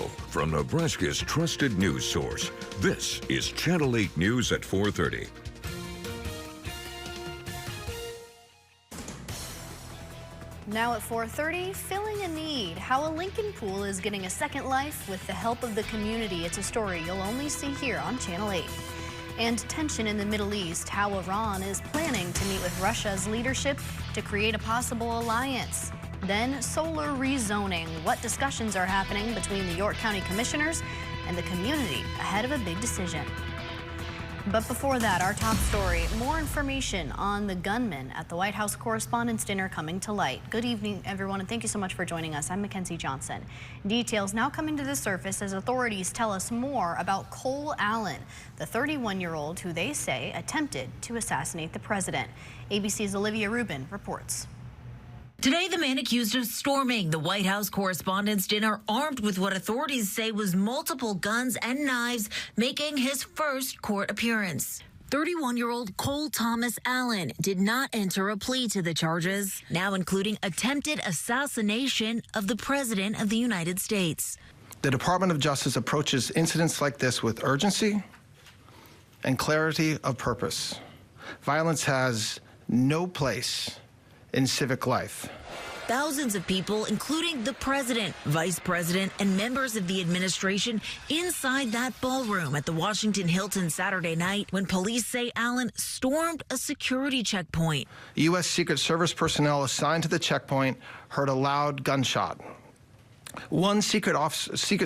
from Nebraska's trusted news source. This is Channel 8 News at 4:30. Now at 4:30, filling a need. How a Lincoln pool is getting a second life with the help of the community. It's a story you'll only see here on Channel 8. And tension in the Middle East. How Iran is planning to meet with Russia's leadership to create a possible alliance. Then solar rezoning. What discussions are happening between the York County Commissioners and the community ahead of a big decision. But before that, our top story, more information on the gunman at the White House Correspondents' Dinner coming to light. Good evening, everyone, and thank you so much for joining us. I'm Mackenzie Johnson. Details now coming to the surface as authorities tell us more about Cole Allen, the 31-year-old who they say attempted to assassinate the president. ABC's Olivia Rubin reports. Today, the man accused of storming the White House Correspondents' Dinner armed with what authorities say was multiple guns and knives, making his first court appearance. 31-year-old Cole Thomas Allen did not enter a plea to the charges, now including attempted assassination of the President of the United States. The Department of Justice approaches incidents like this with urgency and clarity of purpose. Violence has no place in civic life. Thousands of people, including the president, vice president, and members of the administration inside that ballroom at the Washington Hilton Saturday night when police say Allen stormed a security checkpoint. U.S. Secret Service personnel assigned to the checkpoint heard a loud gunshot. One Secret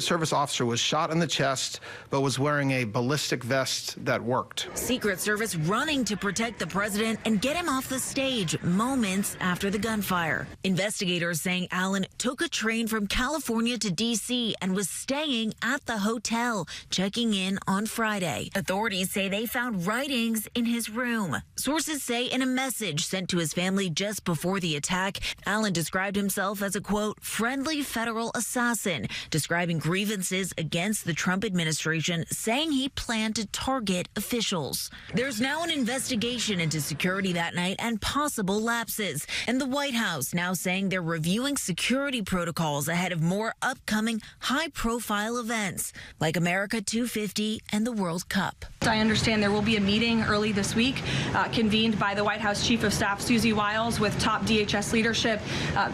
Service officer was shot in the chest, but was wearing a ballistic vest that worked. Secret Service running to protect the president and get him off the stage moments after the gunfire. Investigators saying Allen took a train from California to D.C. and was staying at the hotel, checking in on Friday. Authorities say they found writings in his room. Sources say in a message sent to his family just before the attack, Allen described himself as a, quote, friendly federal assassin, describing grievances against the Trump administration, saying he planned to target officials. There's now an investigation into security that night and possible lapses, and the White House now saying they're reviewing security protocols ahead of more upcoming high-profile events like America 250 and the World Cup. I understand there will be a meeting early this week convened by the White House Chief of Staff Susie Wiles with top DHS leadership,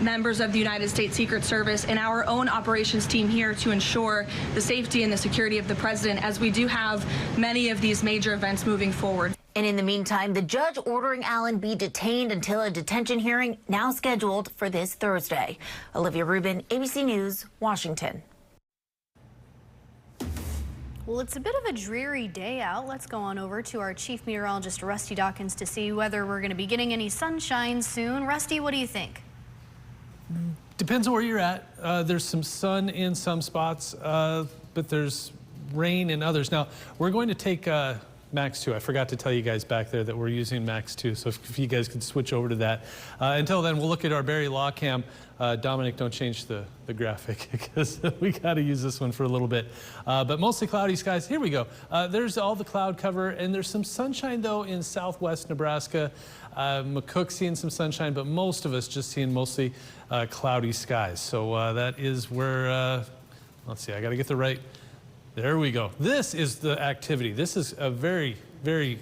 members of the United States Secret Service, and our own operations team here to ensure the safety and the security of the president, as we do have many of these major events moving forward. And in the meantime, the judge ordering Allen be detained until a detention hearing now scheduled for this Thursday. Olivia Rubin, ABC News, Washington. Well, it's a bit of a dreary day out. Let's go on over to our chief meteorologist, Rusty Dawkins, to see whether we're going to be getting any sunshine soon. Rusty, what do you think? Depends on where you're at. There's some sun in some spots, but there's rain in others. Now, we're going to take Max 2. I forgot to tell you guys back there that we're using Max 2, so if you guys could switch over to that. Until then, we'll look at our Barry Law Cam. Dominic, don't change the graphic because we got to use this one for a little bit. But mostly cloudy skies. Here we go. There's all the cloud cover, and there's some sunshine, though, in southwest Nebraska. McCook seeing some sunshine, but most of us just seeing mostly cloudy skies. So that is where, let's see, I got to get the right. There we go. This is the activity. This is a very, very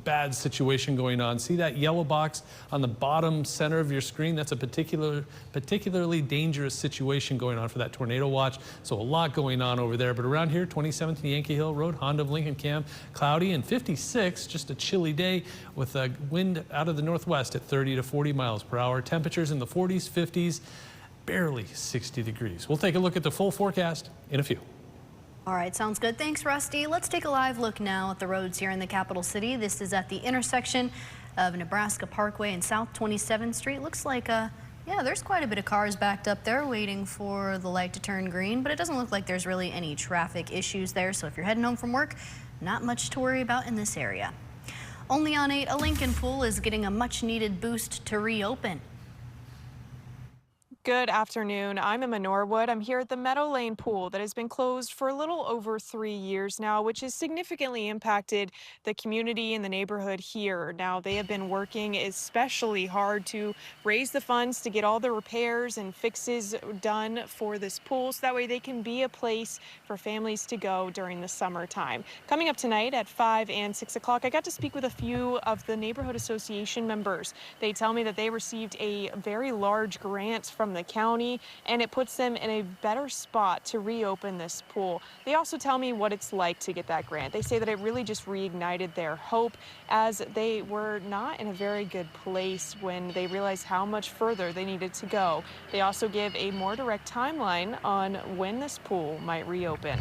bad situation going on. See that yellow box on the bottom center of your screen? That's a particularly dangerous situation going on for that tornado watch. So a lot going on over there. But around here, 27th Yankee Hill Road, Honda of Lincoln Cam, cloudy, and 56, just a chilly day with a wind out of the northwest at 30 to 40 miles per hour. Temperatures in the 40s, 50s, barely 60 degrees. We'll take a look at the full forecast in a few. All right, sounds good. Thanks, Rusty. Let's take a live look now at the roads here in the capital city. This is at the intersection of Nebraska Parkway and South 27th Street. Looks like, yeah, there's quite a bit of cars backed up there waiting for the light to turn green, but it doesn't look like there's really any traffic issues there. So if you're heading home from work, not much to worry about in this area. Only on 8, a Lincoln pool is getting a much needed boost to reopen. Good afternoon. I'm Emma Norwood. I'm here at the Meadow Lane pool that has been closed for a little over 3 years now, which has significantly impacted the community and the neighborhood here. Now, they have been working especially hard to raise the funds to get all the repairs and fixes done for this pool so that way they can be a place for families to go during the summertime. Coming up tonight at 5 and 6 o'clock, I got to speak with a few of the neighborhood association members. They tell me that they received a very large grant from the county, and it puts them in a better spot to reopen this pool. They also tell me what it's like to get that grant. They say that it really just reignited their hope, as they were not in a very good place when they realized how much further they needed to go. They also give a more direct timeline on when this pool might reopen.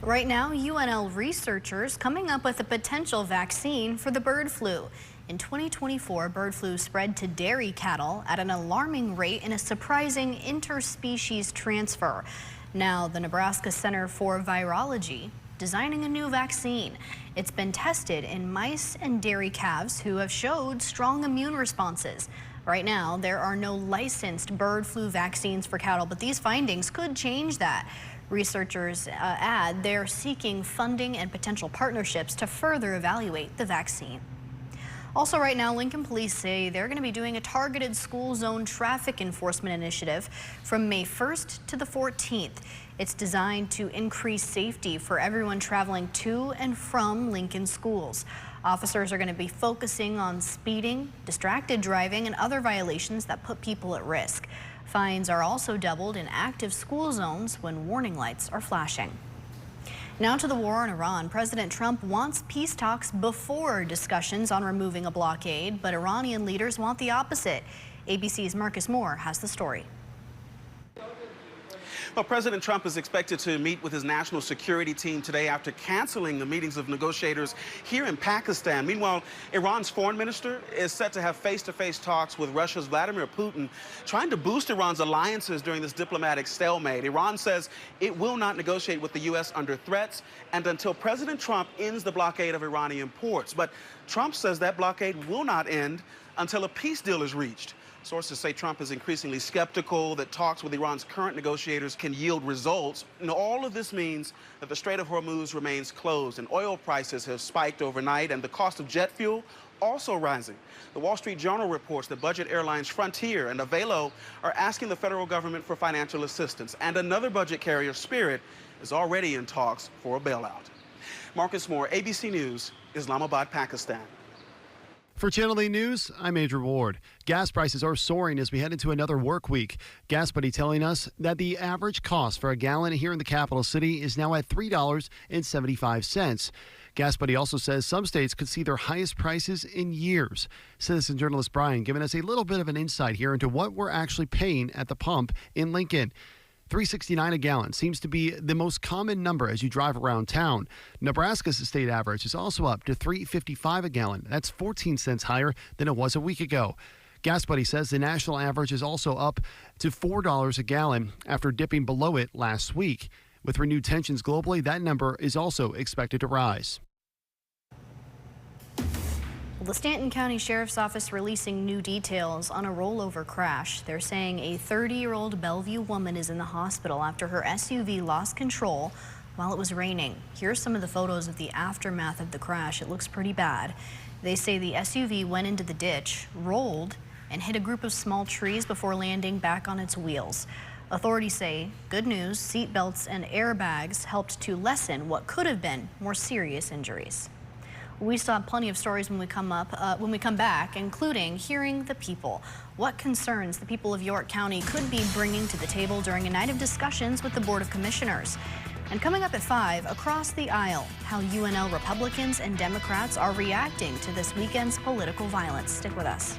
Right now, UNL researchers coming up with a potential vaccine for the bird flu. In 2024, bird flu spread to dairy cattle at an alarming rate in a surprising interspecies transfer. Now, the Nebraska Center for Virology designing a new vaccine. It's been tested in mice and dairy calves who have showed strong immune responses. Right now, there are no licensed bird flu vaccines for cattle, but these findings could change that. Researchers add they're seeking funding and potential partnerships to further evaluate the vaccine. Also right now, Lincoln police say they're going to be doing a targeted school zone traffic enforcement initiative from May 1st to the 14th. It's designed to increase safety for everyone traveling to and from Lincoln schools. Officers are going to be focusing on speeding, distracted driving, and other violations that put people at risk. Fines are also doubled in active school zones when warning lights are flashing. Now to the war in Iran. President Trump wants peace talks before discussions on removing a blockade, but Iranian leaders want the opposite. ABC's Marcus Moore has the story. Well, President Trump is expected to meet with his national security team today after canceling the meetings of negotiators here in Pakistan. Meanwhile, Iran's foreign minister is set to have face-to-face talks with Russia's Vladimir Putin, trying to boost Iran's alliances during this diplomatic stalemate. Iran says it will not negotiate with the U.S. under threats and until President Trump ends the blockade of Iranian ports. But Trump says that blockade will not end until a peace deal is reached. Sources say Trump is increasingly skeptical that talks with Iran's current negotiators can yield results. And all of this means that the Strait of Hormuz remains closed, and oil prices have spiked overnight, and the cost of jet fuel also rising. The Wall Street Journal reports that budget airlines Frontier and Avelo are asking the federal government for financial assistance, and another budget carrier, Spirit, is already in talks for a bailout. Marcus Moore, ABC News, Islamabad, Pakistan. For Channel 8 News, I'm Andrew Ward. Gas prices are soaring as we head into another work week. Gas Buddy telling us that the average cost for a gallon here in the capital city is now at $3.75. Gas Buddy also says some states could see their highest prices in years. Citizen journalist Brian giving us a little bit of an insight here into what we're actually paying at the pump in Lincoln. $3.69 a gallon seems to be the most common number as you drive around town. Nebraska's state average is also up to $3.55 a gallon. That's 14 cents higher than it was a week ago. Gas Buddy says the national average is also up to $4 a gallon after dipping below it last week. With renewed tensions globally, that number is also expected to rise. The Stanton County Sheriff's Office releasing new details on a rollover crash. They're saying a 30-year-old Bellevue woman is in the hospital after her SUV lost control while it was raining. Here's some of the photos of the aftermath of the crash. It looks pretty bad. They say the SUV went into the ditch, rolled, and hit a group of small trees before landing back on its wheels. Authorities say, good news, seat belts and airbags helped to lessen what could have been more serious injuries. We still have plenty of stories when we come back, including hearing the people. What concerns the people of York County could be bringing to the table during a night of discussions with the Board of Commissioners. And coming up at 5, across the aisle, how UNL Republicans and Democrats are reacting to this weekend's political violence. Stick with us.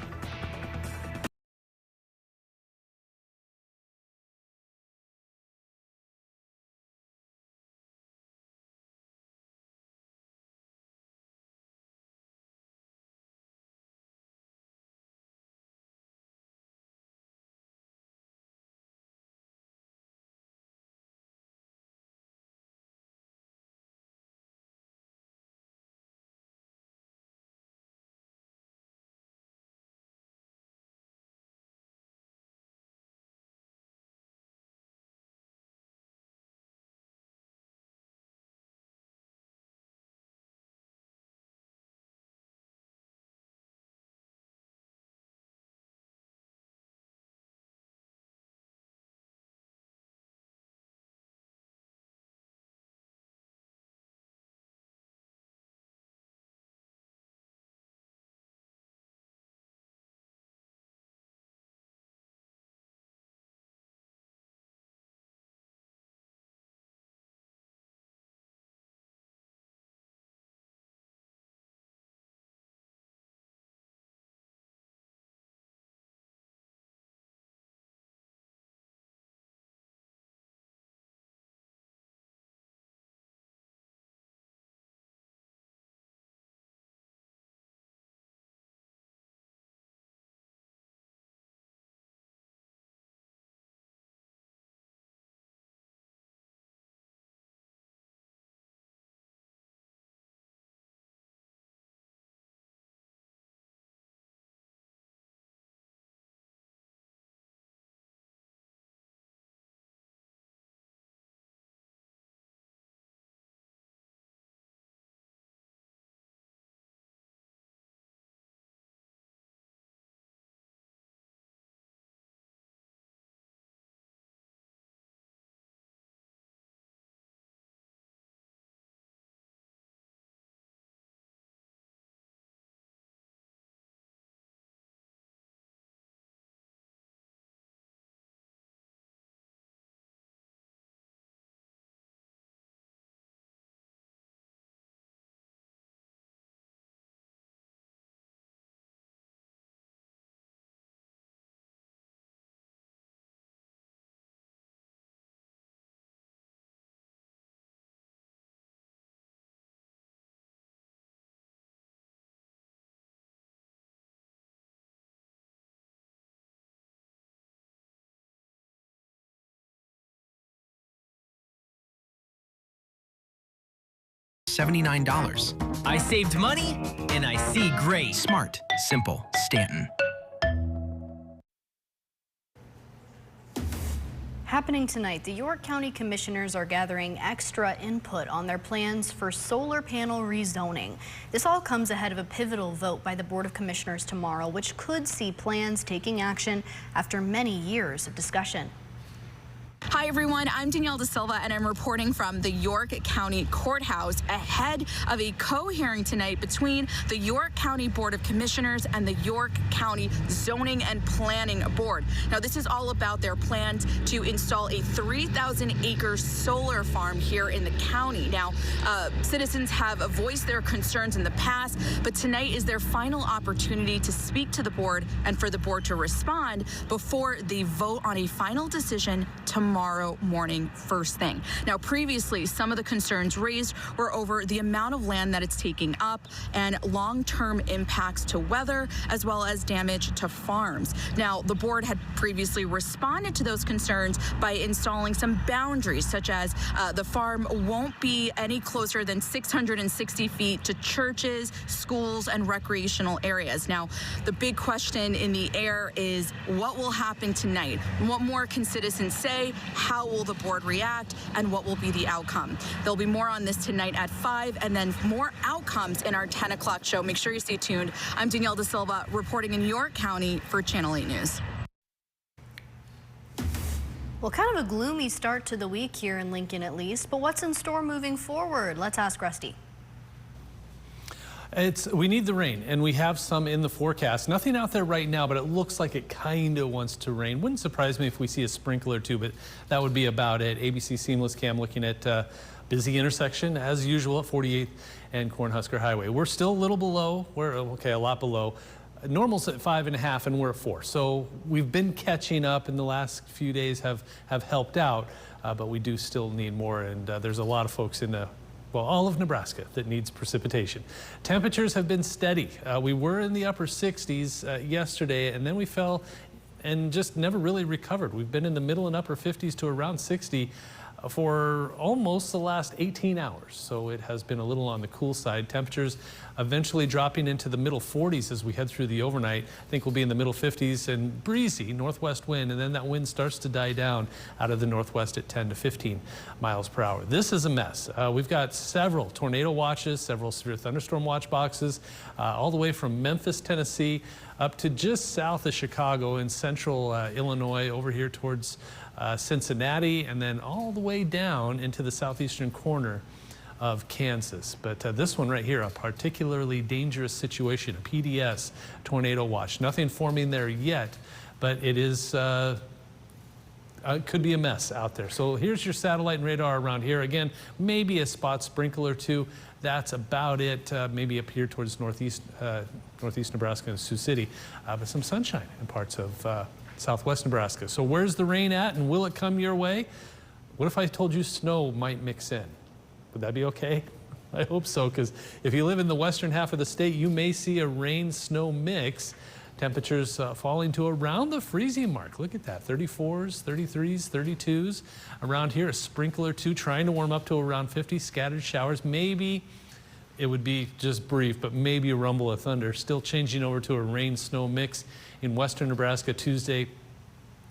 $79. I saved money and I see great. Smart, simple, Stanton. Happening tonight, the York County Commissioners are gathering extra input on their plans for solar panel rezoning. This all comes ahead of a pivotal vote by the Board of Commissioners tomorrow, which could see plans taking action after many years of discussion. Hi everyone, I'm Danielle De Silva and I'm reporting from the York County Courthouse ahead of a co-hearing tonight between the York County Board of Commissioners and the York County Zoning and Planning Board. Now this is all about their plans to install a 3,000-acre solar farm here in the county. Now citizens have voiced their concerns in the past, but tonight is their final opportunity to speak to the board and for the board to respond before they vote on a final decision tomorrow morning first thing. Now previously some of the concerns raised were over the amount of land that it's taking up and long-term impacts to weather as well as damage to farms. Now the board had previously responded to those concerns by installing some boundaries such as the farm won't be any closer than 660 feet to churches, schools, and recreational areas. Now the big question in the air is what will happen tonight? What more can citizens say? How will the board react, and what will be the outcome? There'll be more on this tonight at 5, and then more outcomes in our 10 o'clock show. Make sure you stay tuned. I'm Danielle De Silva reporting in York County for Channel 8 News. Well, kind of a gloomy start to the week here in Lincoln at least, but what's in store moving forward? Let's ask Rusty. We need the rain, and we have some in the forecast. Nothing out there right now, but it looks like it kind of wants to rain. Wouldn't surprise me if we see a sprinkle or two, but that would be about it. ABC Seamless Cam looking at busy intersection as usual at 48th and Cornhusker Highway. We're still a little below. We're okay, a lot below. Normal's at 5.5 and we're at 4. So we've been catching up, and the last few days have helped out, but we do still need more, and there's a lot of folks in all of Nebraska that needs precipitation. Temperatures have been steady. We were in the upper 60s yesterday, and then we fell and just never really recovered. We've been in the middle and upper 50s to around 60 for almost the last 18 hours. So it has been a little on the cool side. Temperatures eventually dropping into the middle 40s as we head through the overnight. I think we'll be in the middle 50s and breezy northwest wind, and then that wind starts to die down out of the northwest at 10 to 15 miles per hour. This is a mess. We've got several tornado watches, several severe thunderstorm watch boxes, all the way from Memphis, Tennessee, up to just south of Chicago in central Illinois, over here towards Cincinnati, and then all the way down into the southeastern corner of Kansas. But this one right here, a particularly dangerous situation, a PDS tornado watch. Nothing forming there yet, but it is could be a mess out there. So here's your satellite and radar around here. Again, maybe a spot sprinkle or two. That's about it. Maybe up here towards northeast Nebraska and Sioux City, but some sunshine in parts of southwest Nebraska. So where's the rain at, and will it come your way? What if I told you snow might mix in? Would that be okay? I hope so, because if you live in the western half of the state, you may see a rain-snow mix. Temperatures falling to around the freezing mark. Look at that, 34s, 33s, 32s. Around here, a sprinkle or two, trying to warm up to around 50. Scattered showers, maybe it would be just brief, but maybe a rumble of thunder. Still changing over to a rain-snow mix in western Nebraska Tuesday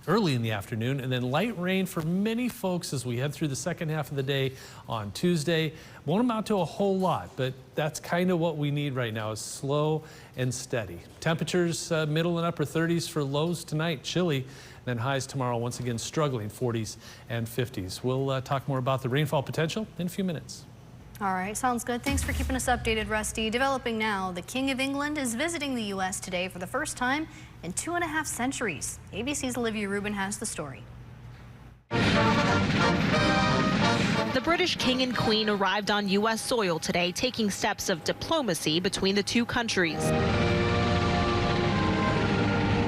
early in the afternoon, and then light rain for many folks as we head through the second half of the day on Tuesday. Won't amount to a whole lot, but that's kind of what we need right now, is slow and steady. Temperatures middle and upper 30s for lows tonight, chilly, and then highs tomorrow once again struggling 40s and 50s. We'll talk more about the rainfall potential in a few minutes. All right, sounds good. Thanks for keeping us updated, Rusty. Developing now, the King of England is visiting the U.S. today for the first time in 2.5 centuries. ABC's Olivia Rubin has the story. The British King and Queen arrived on U.S. soil today, taking steps of diplomacy between the two countries.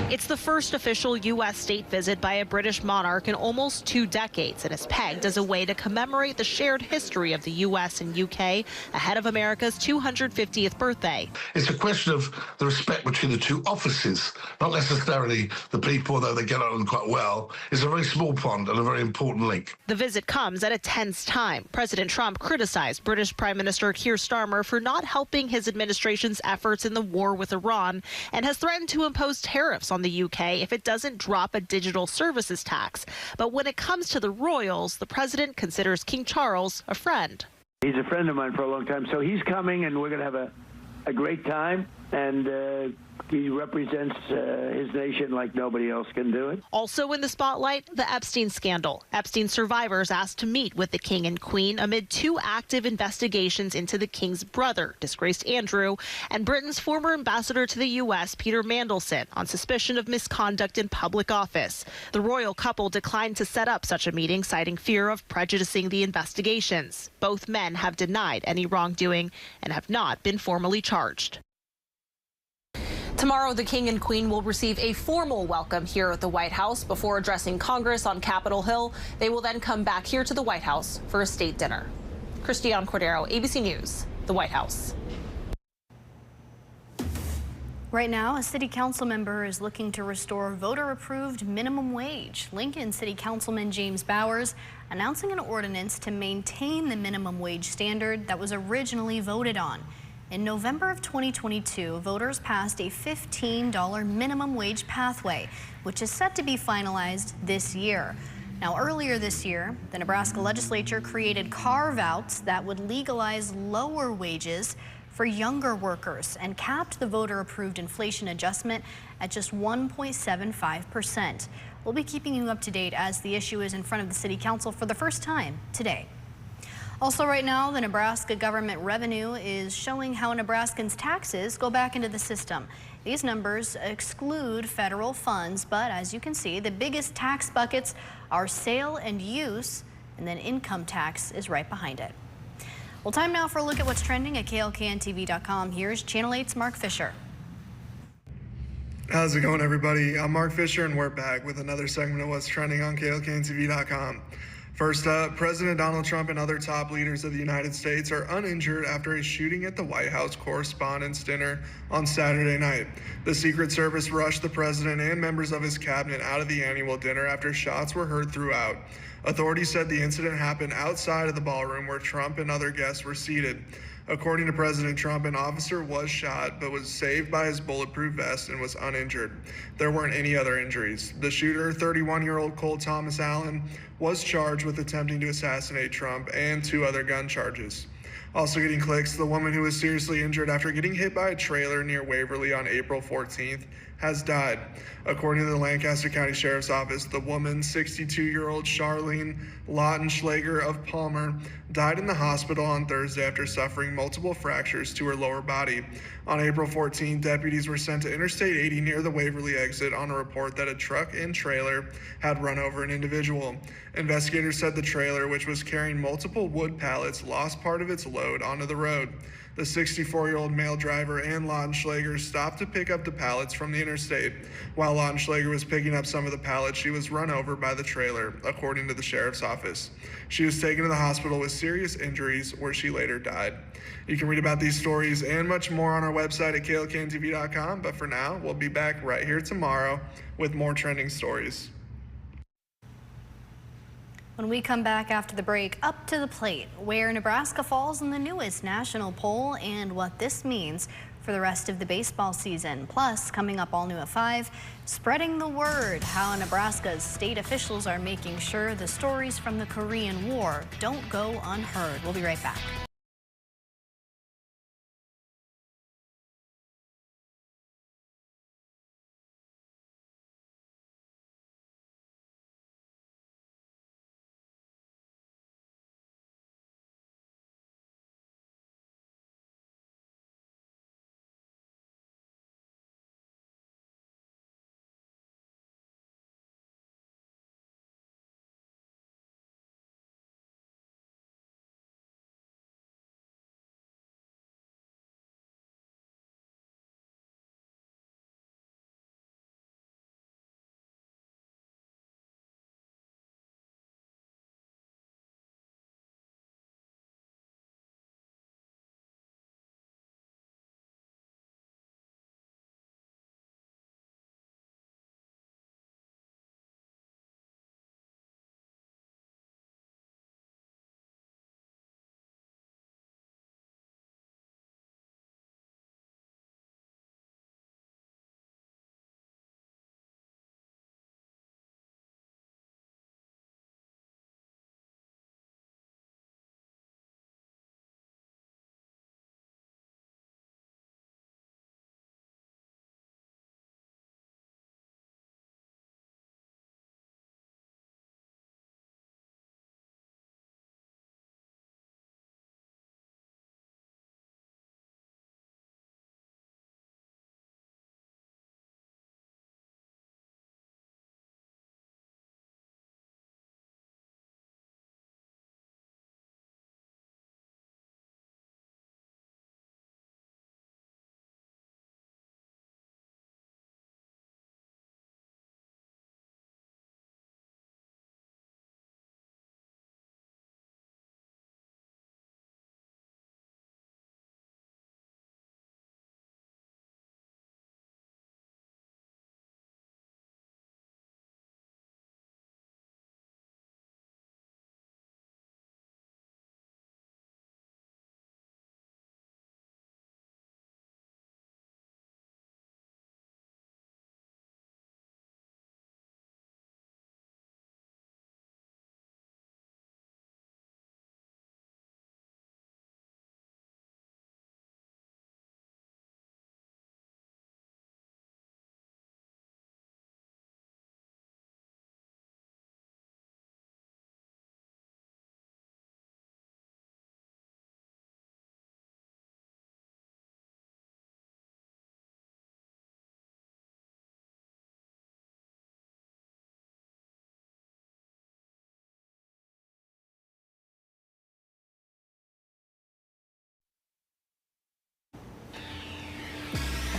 It's the first official U.S. state visit by a British monarch in almost 2 decades and is pegged as a way to commemorate the shared history of the U.S. and U.K. ahead of America's 250th birthday. It's a question of the respect between the two offices, not necessarily the people, though they get on quite well. It's a very small pond and a very important link. The visit comes at a tense time. President Trump criticized British Prime Minister Keir Starmer for not helping his administration's efforts in the war with Iran and has threatened to impose tariffs on the UK if it doesn't drop a digital services tax. But when it comes to the royals, the president considers King Charles a friend. He's a friend of mine for a long time, so he's coming and we're going to have a great time, and he represents his nation like nobody else can do it. Also in the spotlight, the Epstein scandal. Epstein survivors asked to meet with the king and queen amid 2 active investigations into the king's brother, disgraced Andrew, and Britain's former ambassador to the U.S., Peter Mandelson, on suspicion of misconduct in public office. The royal couple declined to set up such a meeting, citing fear of prejudicing the investigations. Both men have denied any wrongdoing and have not been formally charged. Tomorrow, the King and Queen will receive a formal welcome here at the White House before addressing Congress on Capitol Hill. They will then come back here to the White House for a state dinner. Christiane Cordero, ABC News, the White House. Right now, a city council member is looking to restore voter-approved minimum wage. Lincoln City Councilman James Bowers announcing an ordinance to maintain the minimum wage standard that was originally voted on. In November of 2022, voters passed a $15 minimum wage pathway, which is set to be finalized this year. Now, earlier this year, the Nebraska legislature created carve-outs that would legalize lower wages for younger workers and capped the voter-approved inflation adjustment at just 1.75%. We'll be keeping you up to date as the issue is in front of the City Council for the first time today. Also right now, the Nebraska government revenue is showing how Nebraskans' taxes go back into the system. These numbers exclude federal funds, but as you can see, the biggest tax buckets are sale and use, and then income tax is right behind it. Well, time now for a look at what's trending at KLKNTV.com. Here's Channel 8's Mark Fisher. How's it going, everybody? I'm Mark Fisher, and we're back with another segment of what's trending on KLKNTV.com. First up, President Donald Trump and other top leaders of the United States are uninjured after a shooting at the White House Correspondents' Dinner on Saturday night. The Secret Service rushed the president and members of his cabinet out of the annual dinner after shots were heard throughout. Authorities said the incident happened outside of the ballroom where Trump and other guests were seated. According to President Trump, an officer was shot but was saved by his bulletproof vest and was uninjured. There weren't any other injuries. The shooter, 31-year-old Cole Thomas Allen, was charged with attempting to assassinate Trump and 2 other gun charges. Also getting clicks, the woman who was seriously injured after getting hit by a trailer near Waverly on April 14th has died. According to the Lancaster County Sheriff's Office, the woman, 62-year-old Charlene Lautenschlager of Palmer, died in the hospital on Thursday after suffering multiple fractures to her lower body. On April 14th, deputies were sent to Interstate 80 near the Waverly exit on a report that a truck and trailer had run over an individual. Investigators said the trailer, which was carrying multiple wood pallets, lost part of its load onto the road. The 64-year-old male driver and Lautenschlager stopped to pick up the pallets from the interstate. While Lautenschlager was picking up some of the pallets, she was run over by the trailer, according to the sheriff's office. She was taken to the hospital with serious injuries, where she later died. You can read about these stories and much more on our website at klkntv.com, but for now, we'll be back right here tomorrow with more trending stories. When we come back after the break, up to the plate, where Nebraska falls in the newest national poll and what this means for the rest of the baseball season. Plus, coming up all new at 5, spreading the word, how Nebraska's state officials are making sure the stories from the Korean War don't go unheard. We'll be right back.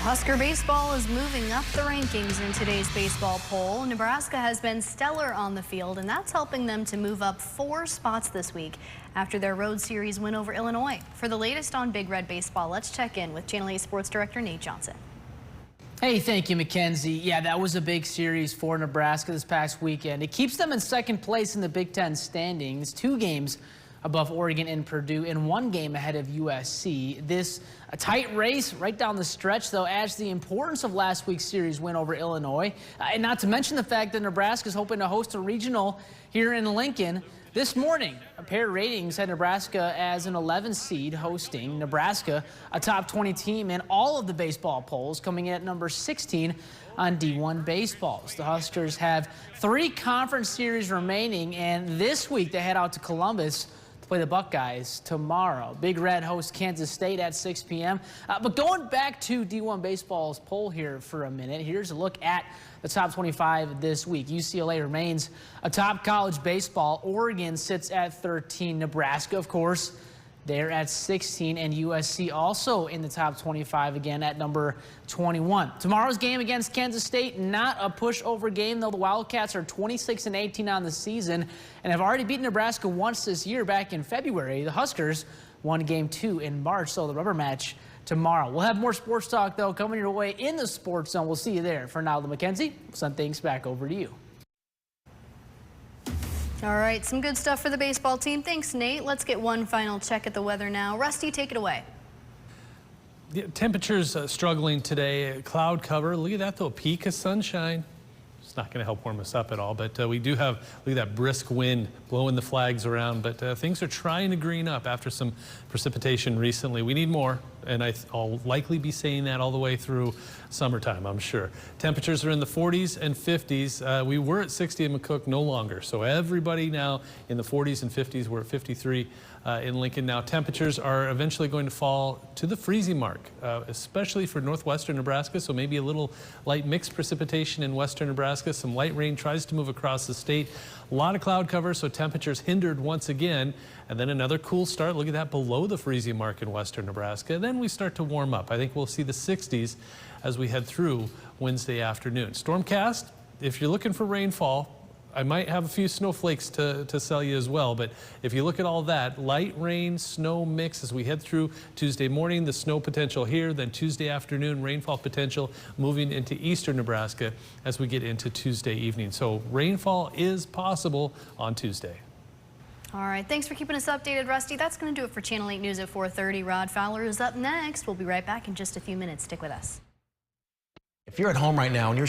Husker baseball is moving up the rankings in today's baseball poll. Nebraska has been stellar on the field, and that's helping them to move up 4 spots this week after their road series win over Illinois. For the latest on Big Red Baseball, let's check in with Channel 8 Sports Director Nate Johnson. Hey, thank you, Mackenzie. Yeah, that was a big series for Nebraska this past weekend. It keeps them in second place in the Big Ten standings, 2 games above Oregon and Purdue, and 1 game ahead of USC. This a tight race right down the stretch, though, adds the importance of last week's series win over Illinois, and not to mention the fact that Nebraska is hoping to host a regional here in Lincoln this morning. A pair of ratings had Nebraska as an 11 seed hosting Nebraska, a top 20 team in all of the baseball polls, coming in at number 16 on D1 Baseballs. The Huskers have 3 conference series remaining, and this week they head out to Columbus to play the Buckeyes tomorrow. Big Red hosts Kansas State at 6 p.m. But going back to D1 Baseball's poll here for a minute, here's a look at the top 25 this week. UCLA remains atop college baseball. Oregon sits at 13. Nebraska, of course, they're at 16, and USC also in the top 25 again at number 21. Tomorrow's game against Kansas State, not a pushover game, though the Wildcats are 26-18 on the season and have already beaten Nebraska once this year back in February. The Huskers won game 2 in March, so the rubber match tomorrow. We'll have more sports talk, though, coming your way in the Sports Zone. We'll see you there. For now, Mackenzie, we'll send things back over to you. All right, some good stuff for the baseball team. Thanks, Nate. Let's get one final check at the weather now. Rusty, take it away. The temperatures struggling today. Cloud cover. Look at that, though. Peak of sunshine. It's not going to help warm us up at all, but we do have, look at that brisk wind blowing the flags around, but things are trying to green up after some precipitation recently. We need more, and I'll likely be saying that all the way through summertime, I'm sure. Temperatures are in the 40s and 50s. We were at 60 in McCook, no longer. So everybody now in the 40s and 50s. We're at 53 in Lincoln now. Temperatures are eventually going to fall to the freezing mark, especially for northwestern Nebraska. So maybe a little light mixed precipitation in western Nebraska. Some light rain tries to move across the state. A lot of cloud cover, so temperatures hindered once again. And then another cool start. Look at that, below the freezing mark in western Nebraska. And then we start to warm up. I think we'll see the 60s as we head through Wednesday afternoon. Stormcast, if you're looking for rainfall, I might have a few snowflakes to sell you as well, but if you look at all that, light rain, snow mix as we head through Tuesday morning, the snow potential here, then Tuesday afternoon, rainfall potential moving into eastern Nebraska as we get into Tuesday evening. So rainfall is possible on Tuesday. All right, thanks for keeping us updated, Rusty. That's going to do it for Channel 8 News at 4:30. Rod Fowler is up next. We'll be right back in just a few minutes. Stick with us. If you're at home right now and you're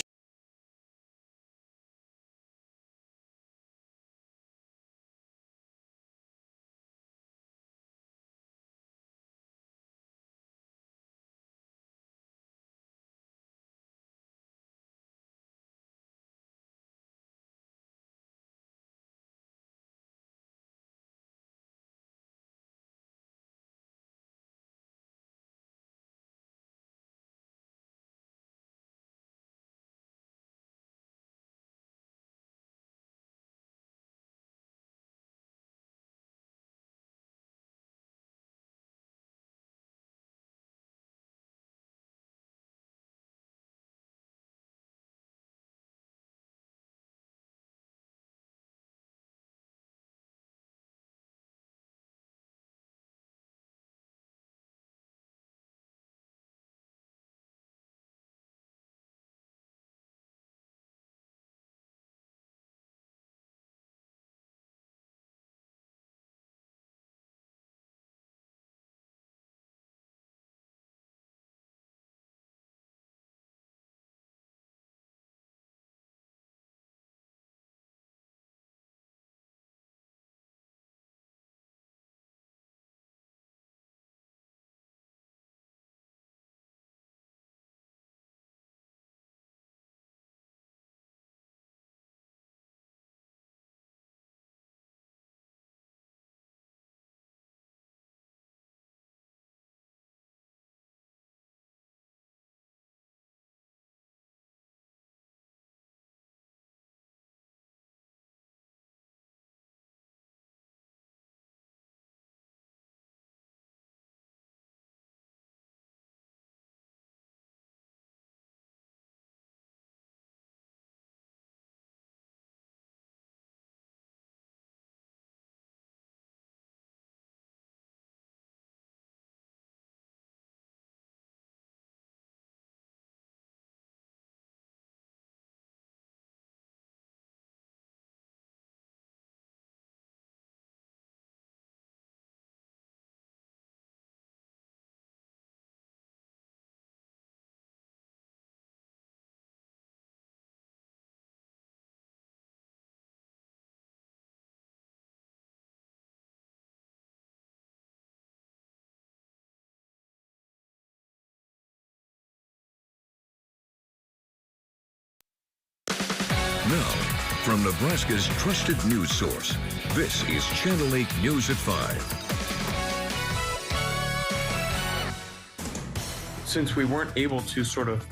From Nebraska's trusted news source, this is Channel 8 News at 5. Since we weren't able to sort of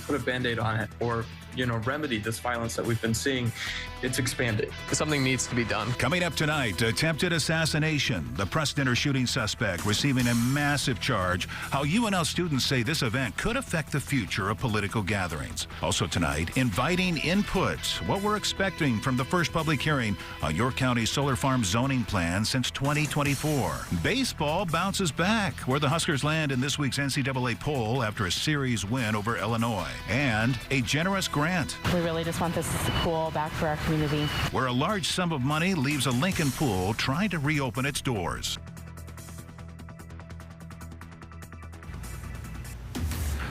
put a Band-Aid on it or, remedy this violence that we've been seeing, it's expanded. Something needs to be done. Coming up tonight, attempted assassination. The press dinner shooting suspect receiving a massive charge. How UNL students say this event could affect the future of political gatherings. Also tonight, inviting input. What we're expecting from the first public hearing on York County solar farm zoning plan since 2024. Baseball bounces back, where the Huskers land in this week's NCAA poll after a series win over Illinois. And a generous grant. We really just want this pool back for our community. Where a large sum of money leaves a Lincoln pool trying to reopen its doors.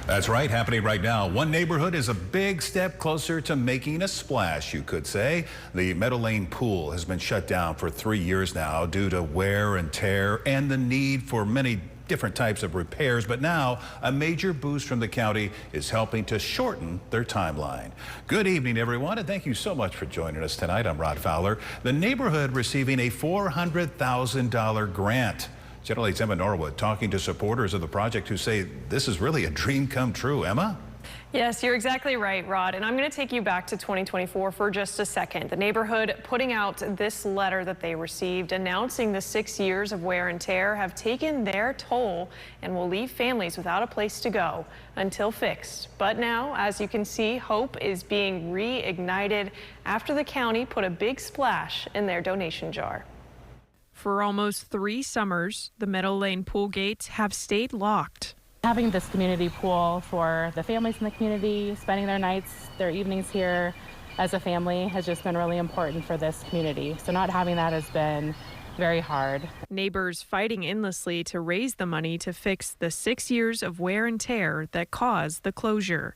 That's right, happening right now. One neighborhood is a big step closer to making a splash, you could say. The Meadow Lane pool has been shut down for 3 years now due to wear and tear and the need for many different types of repairs, but now a major boost from the county is helping to shorten their timeline. Good evening, everyone, and thank you so much for joining us tonight. I'm Rod Fowler. The neighborhood receiving a $400,000 grant. Channel 8's Emma Norwood talking to supporters of the project who say this is really a dream come true. Emma? Yes, you're exactly right, Rod. And I'm going to take you back to 2024 for just a second. The neighborhood putting out this letter that they received announcing the 6 years of wear and tear have taken their toll and will leave families without a place to go until fixed. But now, as you can see, hope is being reignited after the county put a big splash in their donation jar. For almost 3 summers, the Meadow Lane pool gates have stayed locked. Having this community pool for the families in the community, spending their nights, their evenings here as a family has just been really important for this community. So not having that has been very hard. Neighbors fighting endlessly to raise the money to fix the 6 years of wear and tear that caused the closure.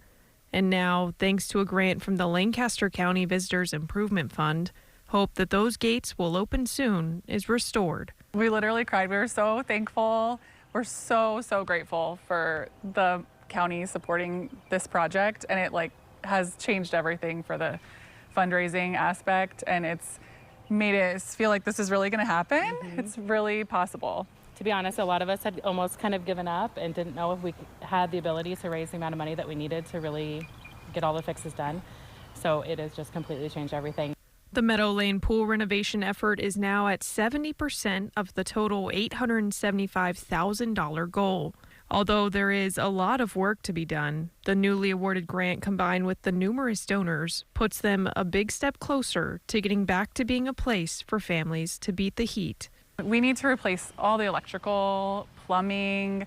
And now, thanks to a grant from the Lancaster County Visitors Improvement Fund, hope that those gates will open soon is restored. We literally cried. We were so thankful. We're so grateful for the county supporting this project, and it has changed everything for the fundraising aspect, and it's made us feel like this is really going to happen. It's really possible. To be honest, a lot of us had almost kind of given up and didn't know if we had the ability to raise the amount of money that we needed to really get all the fixes done. So it has just completely changed everything. The Meadow Lane pool renovation effort is now at 70% of the total $875,000 goal. Although there is a lot of work to be done, the newly awarded grant combined with the numerous donors puts them a big step closer to getting back to being a place for families to beat the heat. We need to replace all the electrical, plumbing,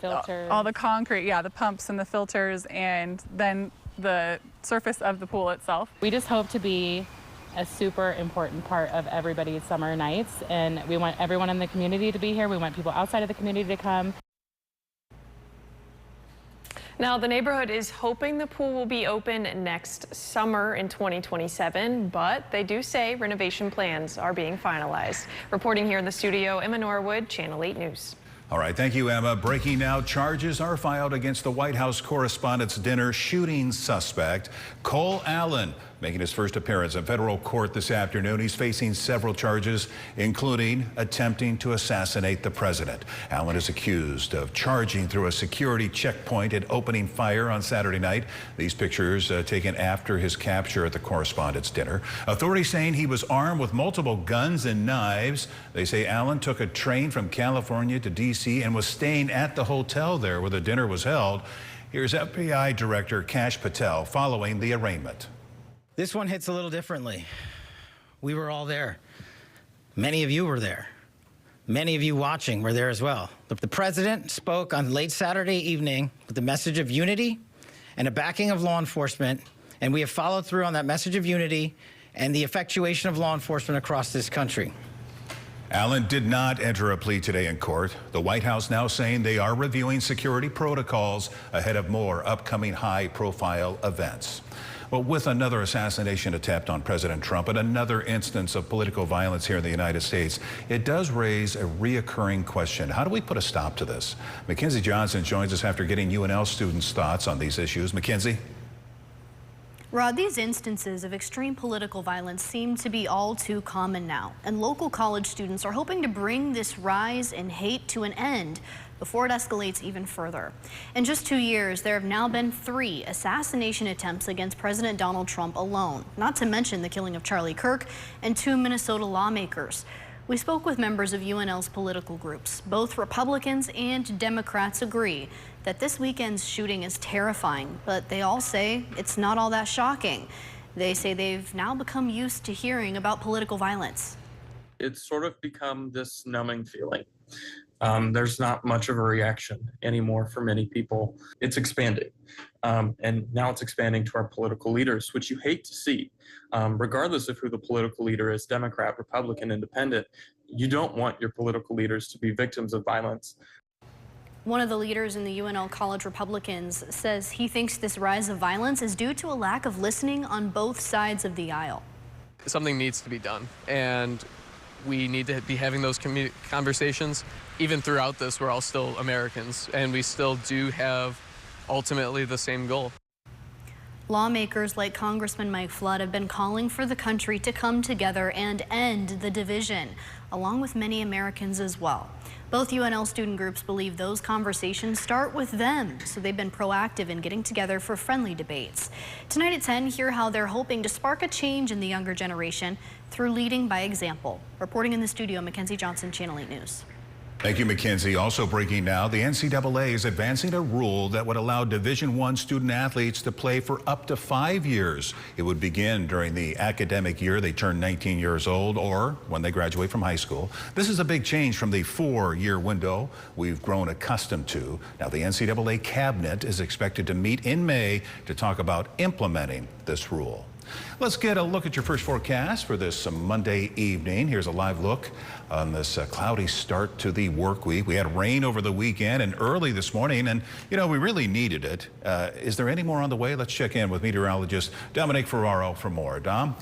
filters, all the concrete, the pumps and the filters, and then the surface of the pool itself. We just hope to be a super important part of everybody's summer nights, and we want everyone in the community to be here. We want people outside of the community to come. Now, the neighborhood is hoping the pool will be open next summer in 2027, but they do say renovation plans are being finalized. Reporting here in the studio, Emma Norwood, Channel 8 News. All right, thank you, Emma. Breaking now, charges are filed against the White House Correspondents' Dinner shooting suspect, Cole Allen, making his first appearance in federal court this afternoon. He's facing several charges, including attempting to assassinate the president. Allen is accused of charging through a security checkpoint and opening fire on Saturday night. These pictures taken after his capture at the Correspondents' Dinner. Authorities saying he was armed with multiple guns and knives. They say Allen took a train from California to D.C. and was staying at the hotel there where the dinner was held. Here's FBI Director Kash Patel following the arraignment. This one hits a little differently. We were all there. Many of you were there. Many of you watching were there as well. The president spoke on late Saturday evening with the message of unity and a backing of law enforcement, and we have followed through on that message of unity and the effectuation of law enforcement across this country. Allen did not enter a plea today in court. The White House now saying they are reviewing security protocols ahead of more upcoming high-profile events. Well, with another assassination attempt on President Trump and another instance of political violence here in the United States, it does raise a reoccurring question. How do we put a stop to this? Mackenzie Johnson joins us after getting UNL students' thoughts on these issues. Mackenzie? Rod, these instances of extreme political violence seem to be all too common now, and local college students are hoping to bring this rise in hate to an end before it escalates even further. In just 2 years, there have now been 3 assassination attempts against President Donald Trump alone, not to mention the killing of Charlie Kirk and 2 Minnesota lawmakers. We spoke with members of UNL's political groups. Both Republicans and Democrats agree that this weekend's shooting is terrifying, but they all say it's not all that shocking. They say they've now become used to hearing about political violence. It's sort of become this numbing feeling. There's not much of a reaction anymore for many people. It's expanding. And now it's expanding to our political leaders, which you hate to see. Regardless of who the political leader is, Democrat, Republican, Independent, you don't want your political leaders to be victims of violence. One of the leaders in the UNL College Republicans says he thinks this rise of violence is due to a lack of listening on both sides of the aisle. Something needs to be done, and we need to be having those conversations. Even throughout this, we're all still Americans, and we still do have ultimately the same goal. Lawmakers like Congressman Mike Flood have been calling for the country to come together and end the division, along with many Americans as well. Both UNL student groups believe those conversations start with them, so they've been proactive in getting together for friendly debates. Tonight at 10, hear how they're hoping to spark a change in the younger generation through leading by example. Reporting in the studio, Mackenzie Johnson, Channel 8 News. Thank you, Mackenzie. Also breaking now, the NCAA is advancing a rule that would allow Division I student athletes to play for up to 5 years. It would begin during the academic year they turn 19 years old or when they graduate from high school. This is a big change from the 4-year window we've grown accustomed to. Now, the NCAA cabinet is expected to meet in May to talk about implementing this rule. Let's get a look at your first forecast for this Monday evening. Here's a live look on this cloudy start to the work week. We had rain over the weekend and early this morning, and you know, we really needed it. Is there any more on the way? Let's check in with meteorologist Dominic Ferraro for more. Dom?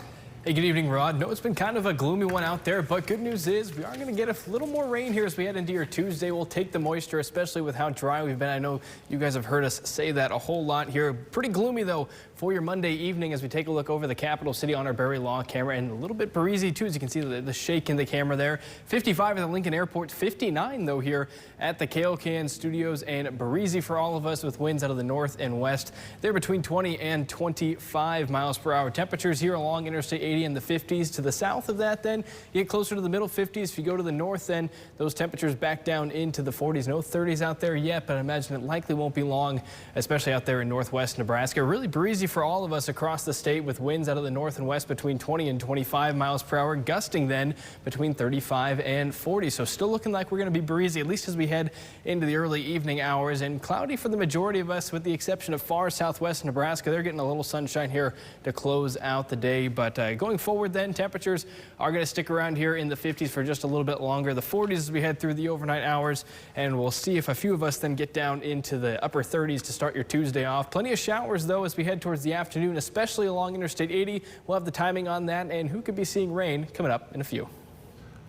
Hey, good evening, Rod. No, it's been kind of a gloomy one out there, but good news is we are going to get a little more rain here as we head into your Tuesday. We'll take the moisture, especially with how dry we've been. I know you guys have heard us say that a whole lot here. Pretty gloomy, though, for your Monday evening as we take a look over the capital city on our Barry Law camera, and a little bit breezy, too, as you can see the shake in the camera there. 55 at the Lincoln Airport, 59, though, here at the KLKN studios, and breezy for all of us with winds out of the north and west. They're between 20 and 25 miles per hour. Temperatures here along Interstate 80 in the 50s. To the south of that, then you get closer to the middle 50s. If you go to the north, then those temperatures back down into the 40s. No 30s out there yet, but I imagine it likely won't be long, especially out there in northwest Nebraska. Really breezy for all of us across the state with winds out of the north and west between 20 and 25 miles per hour, gusting then between 35 and 40. So still looking like we're going to be breezy, at least as we head into the early evening hours, and cloudy for the majority of us with the exception of far southwest Nebraska. They're getting a little sunshine here to close out the day, but going forward then, temperatures are going to stick around here in the 50s for just a little bit longer, the 40s as we head through the overnight hours, and we'll see if a few of us then get down into the upper 30s to start your Tuesday off. Plenty of showers, though, as we head towards the afternoon, especially along Interstate 80. We'll have the timing on that, and who could be seeing rain coming up in a few.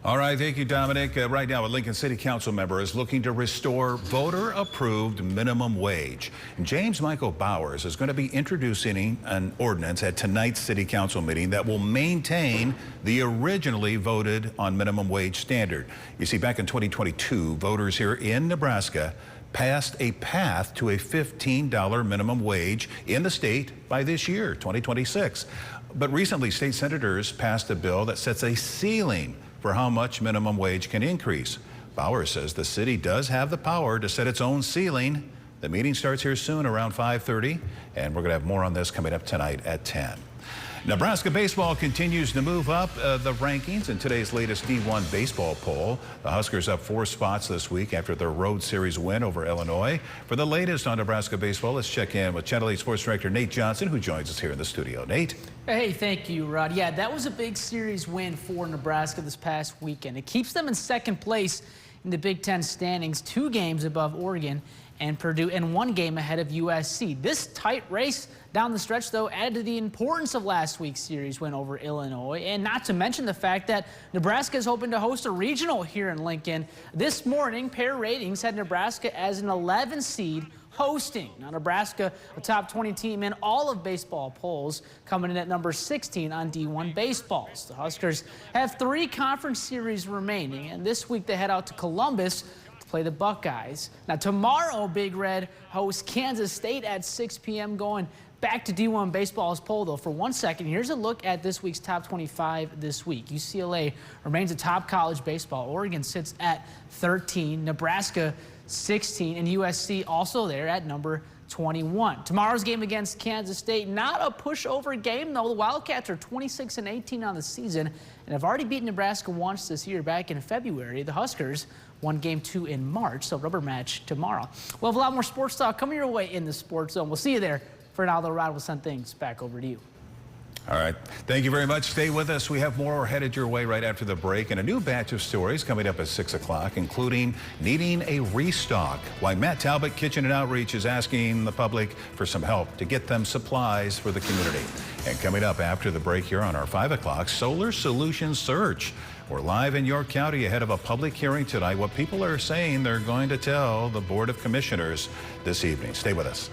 All right, thank you, Dominic. Right now, a Lincoln City Council member is looking to restore voter-approved minimum wage. James Michael Bowers is going to be introducing an ordinance at tonight's City Council meeting that will maintain the originally voted on minimum wage standard. You see, back in 2022, voters here in Nebraska passed a path to a $15 minimum wage in the state by this year, 2026. But recently, state senators passed a bill that sets a ceiling for how much minimum wage can increase. Bowers says the city does have the power to set its own ceiling. The meeting starts here soon around 5:30, and we're going to have more on this coming up tonight at 10. Nebraska baseball continues to move up the rankings in today's latest D1 baseball poll. The Huskers up 4 spots this week after their road series win over Illinois. For the latest on Nebraska baseball, let's check in with Channel 8 Sports Director Nate Johnson, who joins us here in the studio. Nate? Hey, thank you, Rod. Yeah, that was a big series win for Nebraska this past weekend. It keeps them in second place in the Big Ten standings, 2 games above Oregon and Purdue, and 1 game ahead of USC. This tight race down the stretch, though, added to the importance of last week's series win over Illinois, and not to mention the fact that Nebraska is hoping to host a regional here in Lincoln. This morning, pair ratings had Nebraska as an 11 seed hosting. Now, Nebraska, a top 20 team in all of baseball polls, coming in at number 16 on D1 baseballs. The Huskers have 3 conference series remaining, and this week they head out to Columbus to play the Buckeyes. Now, tomorrow, Big Red hosts Kansas State at 6 p.m. going back to D1 baseball's poll, though, for 1 second. Here's a look at this week's top 25 this week. UCLA remains a top college baseball. Oregon sits at 13, Nebraska 16, and USC also there at number 21. Tomorrow's game against Kansas State, not a pushover game, though. The Wildcats are 26-18 on the season and have already beaten Nebraska once this year back in February. The Huskers won Game 2 in March, so rubber match tomorrow. We'll have a lot more sports talk coming your way in the Sports Zone. We'll see you there. For now, though, Rod, will send things back over to you. All right. Thank you very much. Stay with us. We have more headed your way right after the break, and a new batch of stories coming up at 6 o'clock, including needing a restock. Why Matt Talbot Kitchen and Outreach is asking the public for some help to get them supplies for the community. And coming up after the break here on our 5 o'clock, Solar Solutions Search. We're live in York County ahead of a public hearing tonight. What people are saying they're going to tell the Board of Commissioners this evening. Stay with us.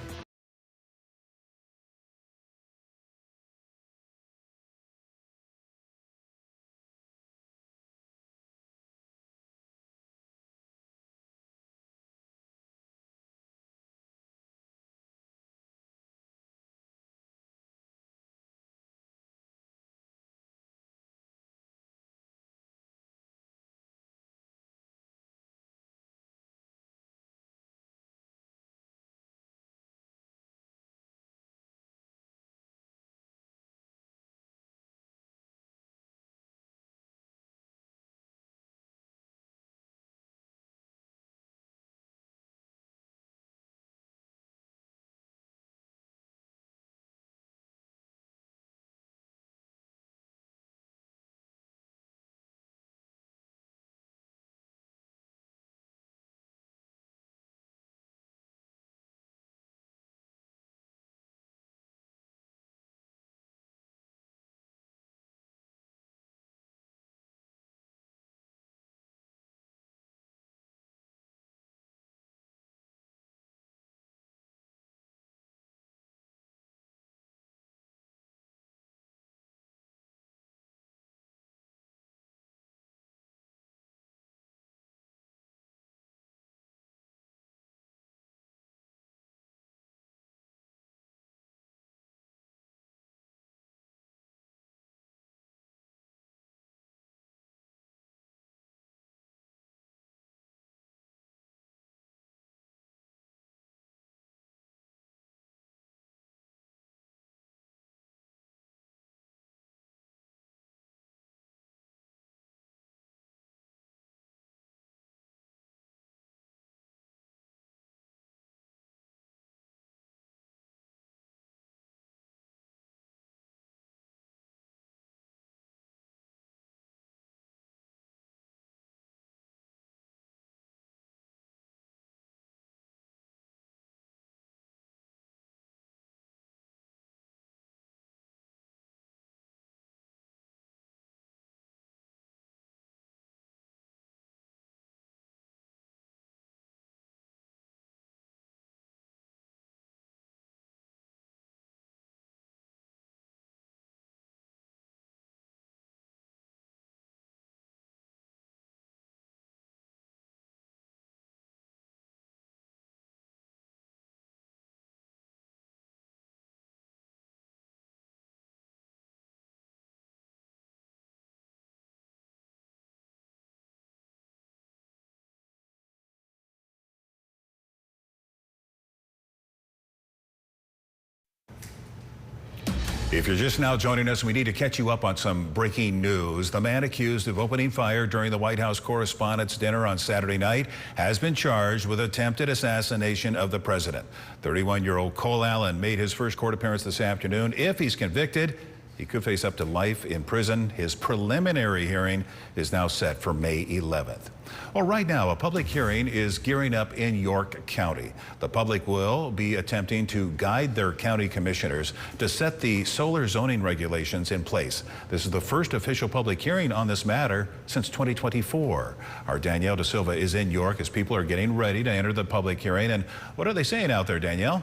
If you're just now joining us, we need to catch you up on some breaking news. The man accused of opening fire during the White House Correspondents' Dinner on Saturday night has been charged with attempted assassination of the president. 31-year-old Cole Allen made his first court appearance this afternoon. If he's convicted, He could face up to life in prison. His preliminary hearing is now set for May 11th. Well, right now, a public hearing is gearing up in York County. The public will be attempting to guide their county commissioners to set the solar zoning regulations in place. This is the first official public hearing on this matter since 2024. Our Danielle De Silva is in York as people are getting ready to enter the public hearing. And what are they saying out there, Danielle?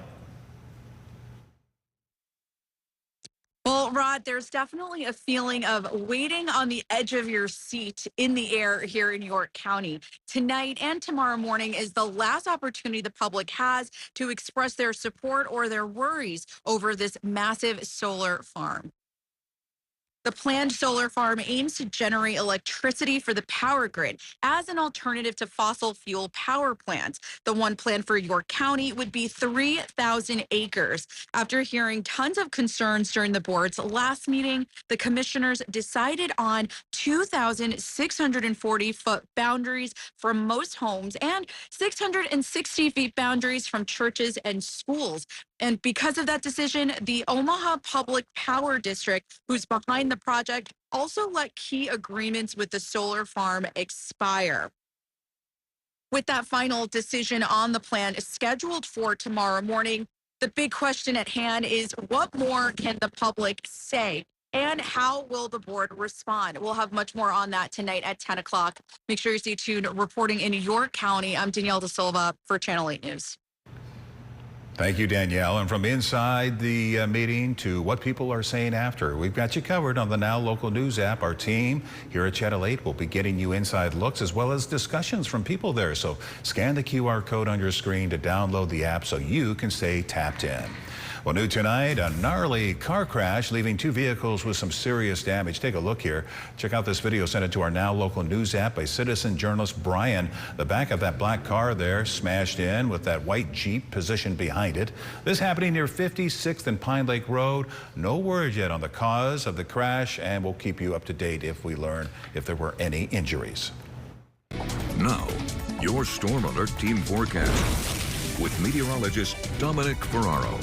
Well, Rod, there's definitely a feeling of waiting on the edge of your seat in the air here in York County. Tonight and tomorrow morning is the last opportunity the public has to express their support or their worries over this massive solar farm. The planned solar farm aims to generate electricity for the power grid as an alternative to fossil fuel power plants. The one planned for York County would be 3,000 acres. After hearing tons of concerns during the board's last meeting, the commissioners decided on 2,640-foot boundaries from most homes and 660 feet boundaries from churches and schools. And because of that decision, the Omaha Public Power District, who's behind the project, also let key agreements with the solar farm expire. With that final decision on the plan scheduled for tomorrow morning, the big question at hand is what more can the public say? And how will the board respond? We'll have much more on that tonight at 10 o'clock. Make sure you stay tuned. Reporting in York County, I'm Danielle De Silva for Channel 8 News. Thank you, Danielle. And from inside the meeting to what people are saying after, we've got you covered on the Now Local News app. Our team here at Channel 8 will be getting you inside looks as well as discussions from people there. So scan the QR code on your screen to download the app so you can stay tapped in. Well, new tonight, a gnarly car crash leaving two vehicles with some serious damage. Take a look here. Check out this video sent to our Now Local News app by citizen journalist Brian. The back of that black car there smashed in with that white Jeep positioned behind it. This happening near 56th and Pine Lake Road. No word yet on the cause of the crash, and we'll keep you up to date if we learn if there were any injuries. Now, your Storm Alert Team forecast with meteorologist Dominic Ferraro.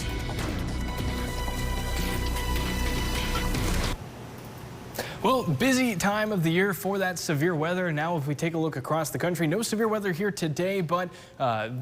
Well, busy time of the year for that severe weather. Now, if we take a look across the country, no severe weather here today, but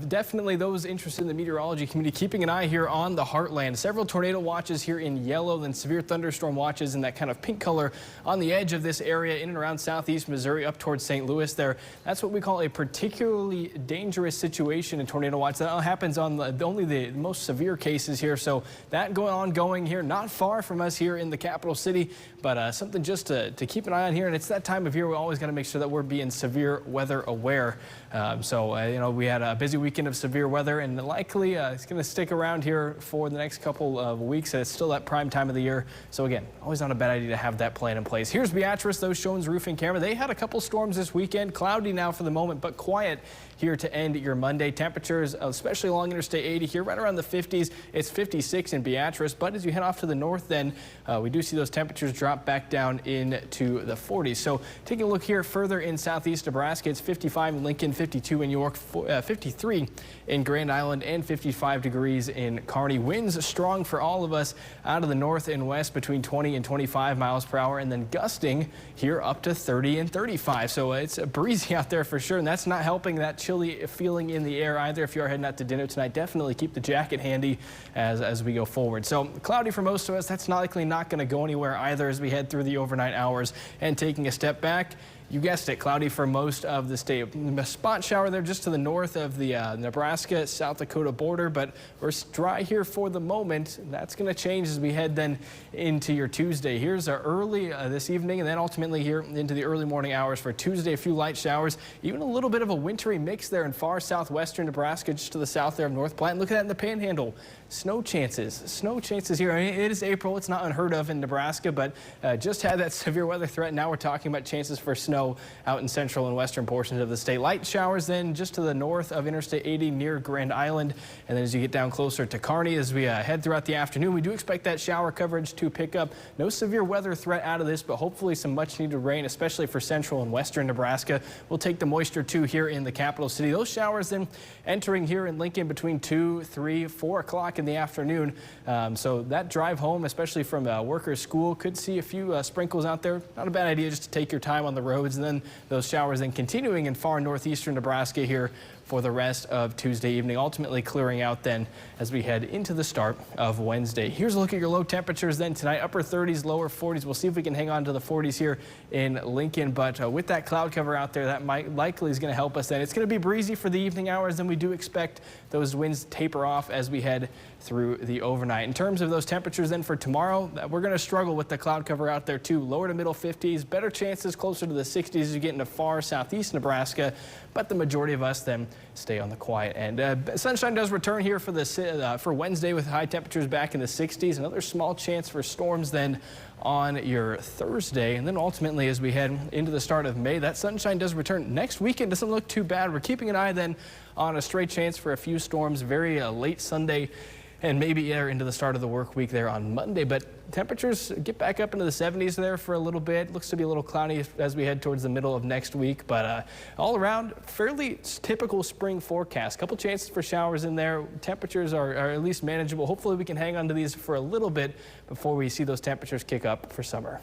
definitely those interested in the meteorology community keeping an eye here on the heartland. Several tornado watches here in yellow, then severe thunderstorm watches in that kind of pink color on the edge of this area in and around southeast Missouri up towards St. Louis there. That's what we call a particularly dangerous situation in tornado watch. That happens on only the most severe cases here. So that ongoing here, not far from us here in the capital city, but something just to keep an eye on here. And it's that time of year we always got to make sure that we're being severe weather aware. You know, we had a busy weekend of severe weather, and likely it's going to stick around here for the next couple of weeks. It's still that prime time of the year. So again, always not a bad idea to have that plan in place. Here's Beatrice, those Shones roofing camera. They had a couple storms this weekend. Cloudy now for the moment, but quiet here to end your Monday. Temperatures, especially along Interstate 80 here, right around the 50s. It's 56 in Beatrice, but as you head off to the north, then we do see those temperatures drop back down into the 40s. So taking a look here further in southeast Nebraska, it's 55 in Lincoln, 52 in York, 53 in Grand Island, and 55 degrees in Kearney. Winds strong for all of us out of the north and west between 20 and 25 miles per hour, and then gusting here up to 30 and 35. So it's breezy out there for sure, and that's not helping that chilly feeling in the air either. If you are heading out to dinner tonight, definitely keep the jacket handy as we go forward. So cloudy for most of us. That's likely not going to go anywhere either as we head through the overnight hours. And taking a step back, you guessed it, cloudy for most of the state. A spot shower there just to the north of the Nebraska-South Dakota border, but we're dry here for the moment. That's going to change as we head then into your Tuesday. Here's our early this evening, and then ultimately here into the early morning hours for Tuesday. A few light showers, even a little bit of a wintry mix there in far southwestern Nebraska, just to the south there of North Platte. Look at that in the Panhandle. Snow chances here. I mean, it is April. It's not unheard of in Nebraska, but just had that severe weather threat. Now we're talking about chances for snow snow out in central and western portions of the state. Light showers then just to the north of Interstate 80 near Grand Island. And then as you get down closer to Kearney, as we head throughout the afternoon, we do expect that shower coverage to pick up. No severe weather threat out of this, but hopefully some much needed rain, especially for central and western Nebraska. We'll take the moisture too here in the capital city. Those showers then entering here in Lincoln between 2, 3, 4 o'clock in the afternoon. So that drive home, especially from workers' school, could see a few sprinkles out there. Not a bad idea just to take your time on the roads. And then those showers then continuing in far northeastern Nebraska here for the rest of Tuesday evening, ultimately clearing out then as we head into the start of Wednesday. Here's a look at your low temperatures then tonight. Upper 30s, lower 40s. We'll see if we can hang on to the 40s here in Lincoln, but with that cloud cover out there, that likely is going to help us then. It's going to be breezy for the evening hours, and we do expect those winds taper off as we head through the overnight. In terms of those temperatures then for tomorrow, we're going to struggle with the cloud cover out there too. Lower to middle 50s, better chances closer to the 60s as you get into far southeast Nebraska, but the majority of us then stay on the quiet end. Sunshine does return here for Wednesday with high temperatures back in the 60s. Another small chance for storms then on your Thursday. And then ultimately, as we head into the start of May, that sunshine does return. Next weekend doesn't look too bad. We're keeping an eye then on a stray chance for a few storms very late Sunday and maybe into the start of the work week there on Monday. But temperatures get back up into the 70s there for a little bit. Looks to be a little cloudy as we head towards the middle of next week. But all around, fairly typical spring forecast. Couple chances for showers in there. Temperatures are at least manageable. Hopefully we can hang on to these for a little bit before we see those temperatures kick up for summer.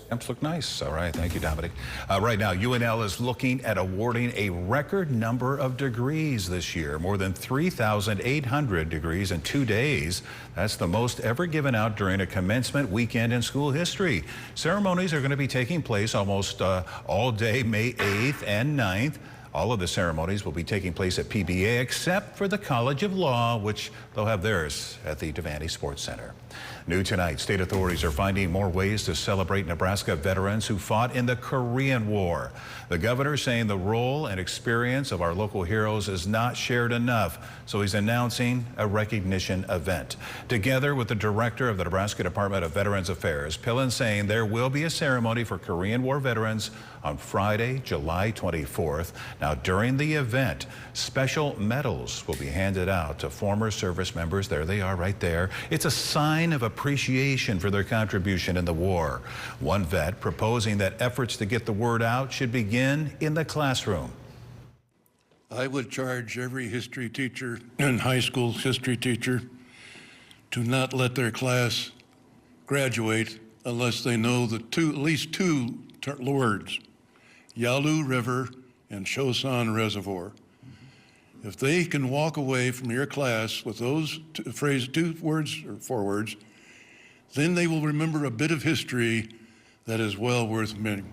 Temps look nice. All right. Thank you, Dominic. Right now, UNL is looking at awarding a record number of degrees this year, more than 3,800 degrees in 2 days. That's the most ever given out during a commencement weekend in school history. Ceremonies are going to be taking place almost all day, May 8th and 9th. All of the ceremonies will be taking place at PBA except for the College of Law, which they'll have theirs at the Devaney Sports Center. New tonight, state authorities are finding more ways to celebrate Nebraska veterans who fought in the Korean War. The governor saying the role and experience of our local heroes is not shared enough, so he's announcing a recognition event. Together with the director of the Nebraska Department of Veterans Affairs, Pillen saying there will be a ceremony for Korean War veterans on Friday, July 24th. Now, during the event, special medals will be handed out to former service members. There they are right there. It's a sign of appreciation for their contribution in the war. One vet proposing that efforts to get the word out should begin in the classroom. I would charge every history teacher and high school history teacher to not let their class graduate unless they know the at least two words, Yalu River and Chosun Reservoir. If they can walk away from your class with those two words or 4 words, then they will remember a bit of history that is well worth mentioning.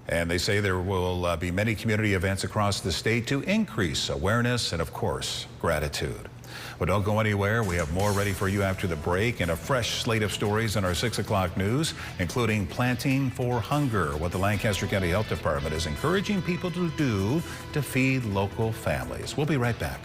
And they say there will be many community events across the state to increase awareness and, of course, gratitude. But don't go anywhere. We have more ready for you after the break and a fresh slate of stories in our 6 o'clock news, including Planting for Hunger, what the Lancaster County Health Department is encouraging people to do to feed local families. We'll be right back.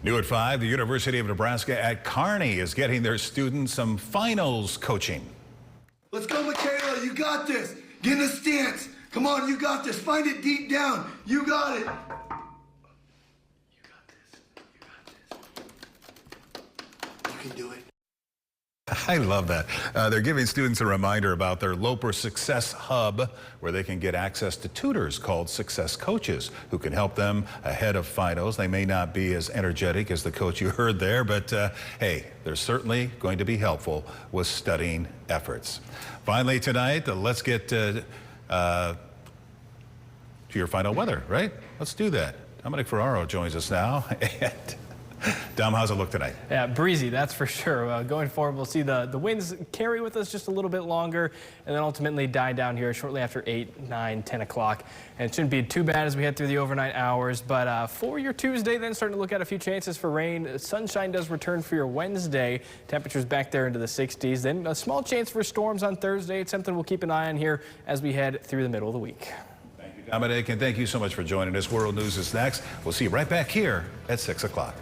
New at 5, the University of Nebraska at Kearney is getting their students some finals coaching. Let's go, Michaela. You got this. Get in a stance. Come on, you got this. Find it deep down. You got it. You can do it. I love that. They're giving students a reminder about their Loper Success Hub, where they can get access to tutors called Success Coaches who can help them ahead of finals. They may not be as energetic as the coach you heard there, but hey, they're certainly going to be helpful with studying efforts. Finally tonight, let's get to your final weather, right? Let's do that. Dominic Ferraro joins us now. Dom, how's it look tonight? Yeah, breezy, that's for sure. Going forward, we'll see the winds carry with us just a little bit longer and then ultimately die down here shortly after 8, 9, 10 o'clock. And it shouldn't be too bad as we head through the overnight hours. But for your Tuesday, then starting to look at a few chances for rain. Sunshine does return for your Wednesday. Temperatures back there into the 60s. Then a small chance for storms on Thursday. It's something we'll keep an eye on here as we head through the middle of the week. Thank you, Dominic, and thank you so much for joining us. World News is next. We'll see you right back here at 6 o'clock.